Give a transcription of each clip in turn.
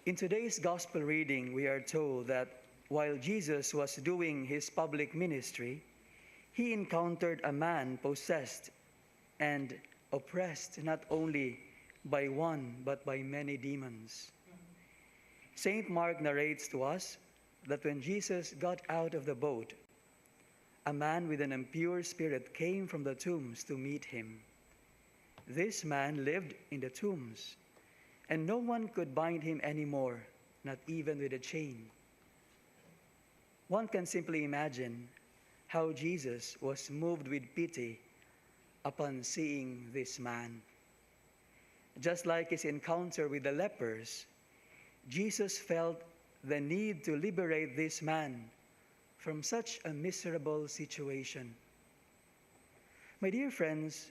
In today's gospel reading, we are told that while Jesus was doing his public ministry, he encountered a man possessed and oppressed not only by one but by many demons. Saint Mark narrates to us that when Jesus got out of the boat, a man with an impure spirit came from the tombs to meet him. This man lived in the tombs, and no one could bind him anymore, not even with a chain. One can simply imagine how Jesus was moved with pity upon seeing this man. Just like his encounter with the lepers, Jesus felt the need to liberate this man from such a miserable situation. My dear friends,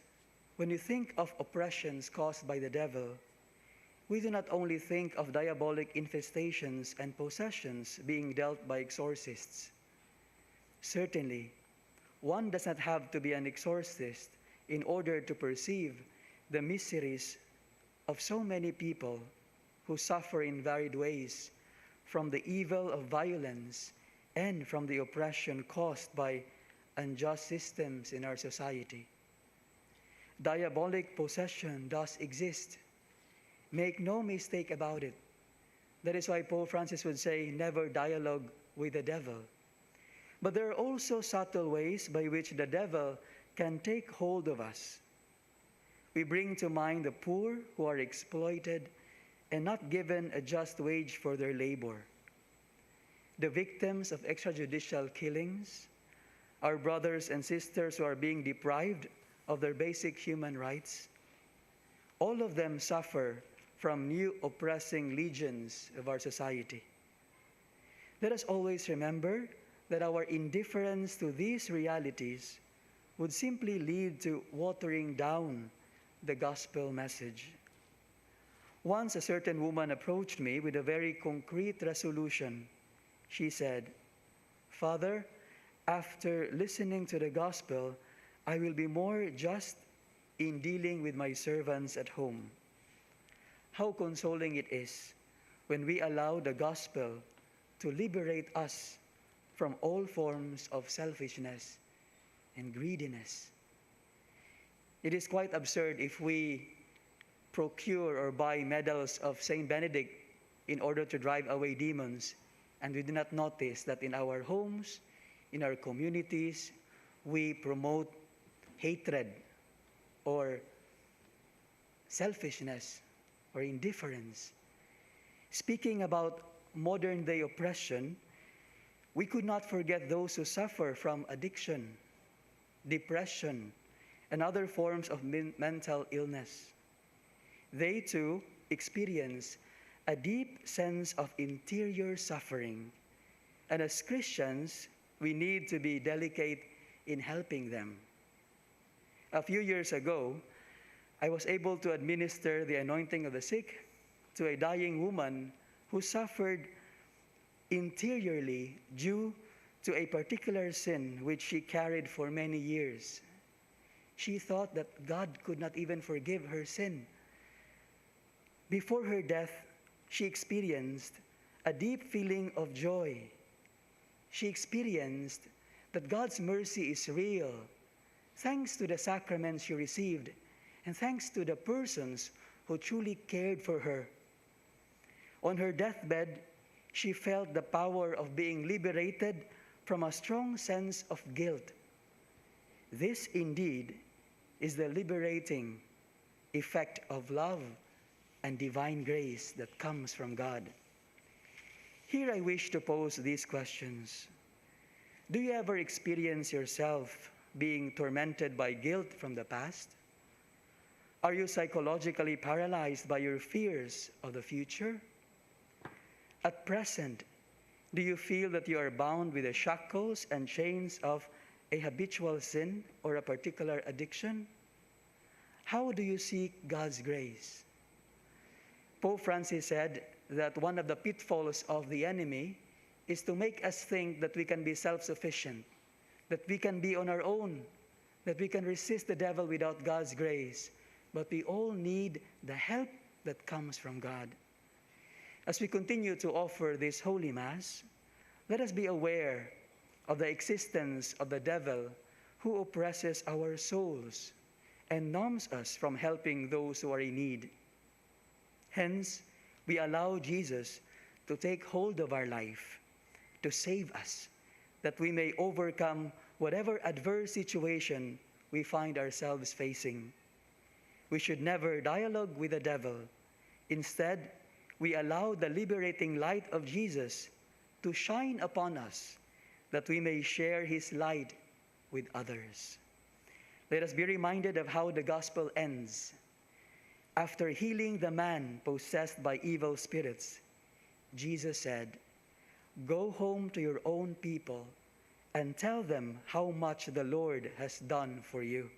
when you think of oppressions caused by the devil, we do not only think of diabolic infestations and possessions being dealt by exorcists. Certainly, one does not have to be an exorcist in order to perceive the miseries of so many people who suffer in varied ways from the evil of violence and from the oppression caused by unjust systems in our society. Diabolic possession does exist. Make no mistake about it. That is why Pope Francis would say, never dialogue with the devil. But there are also subtle ways by which the devil can take hold of us. We bring to mind the poor who are exploited and not given a just wage for their labor, the victims of extrajudicial killings, our brothers and sisters who are being deprived of their basic human rights. All of them suffer from new oppressing legions of our society. Let us always remember that our indifference to these realities would simply lead to watering down the gospel message. Once a certain woman approached me with a very concrete resolution. She said, "Father, after listening to the gospel, I will be more just in dealing with my servants at home." How consoling it is when we allow the gospel to liberate us from all forms of selfishness and greediness. It is quite absurd if we procure or buy medals of Saint Benedict in order to drive away demons, and we do not notice that in our homes, in our communities, we promote hatred or selfishness or indifference. Speaking about modern day oppression, we could not forget those who suffer from addiction, depression, and other forms of mental illness. They too experience a deep sense of interior suffering, and as Christians, we need to be delicate in helping them. A few years ago, I was able to administer the anointing of the sick to a dying woman who suffered interiorly due to a particular sin which she carried for many years. She thought that God could not even forgive her sin. Before her death, she experienced a deep feeling of joy. She experienced that God's mercy is real, thanks to the sacraments she received, and thanks to the persons who truly cared for her. On her deathbed, she felt the power of being liberated from a strong sense of guilt. This indeed is the liberating effect of love and divine grace that comes from God. Here I wish to pose these questions. Do you ever experience yourself being tormented by guilt from the past? Are you psychologically paralyzed by your fears of the future? At present, do you feel that you are bound with the shackles and chains of a habitual sin or a particular addiction? How do you seek God's grace? Pope Francis said that one of the pitfalls of the enemy is to make us think that we can be self-sufficient, that we can be on our own, that we can resist the devil without God's grace. But we all need the help that comes from God. As we continue to offer this Holy Mass, let us be aware of the existence of the devil who oppresses our souls and numbs us from helping those who are in need. Hence, we allow Jesus to take hold of our life, to save us, that we may overcome whatever adverse situation we find ourselves facing. We should never dialogue with the devil. Instead, we allow the liberating light of Jesus to shine upon us, that we may share his light with others. Let us be reminded of how the gospel ends. After healing the man possessed by evil spirits, Jesus said, "Go home to your own people and tell them how much the Lord has done for you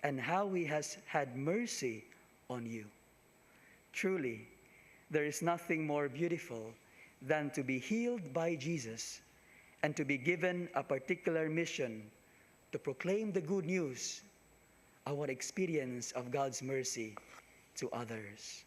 and how he has had mercy on you." Truly, there is nothing more beautiful than to be healed by Jesus and to be given a particular mission to proclaim the good news, our experience of God's mercy to others.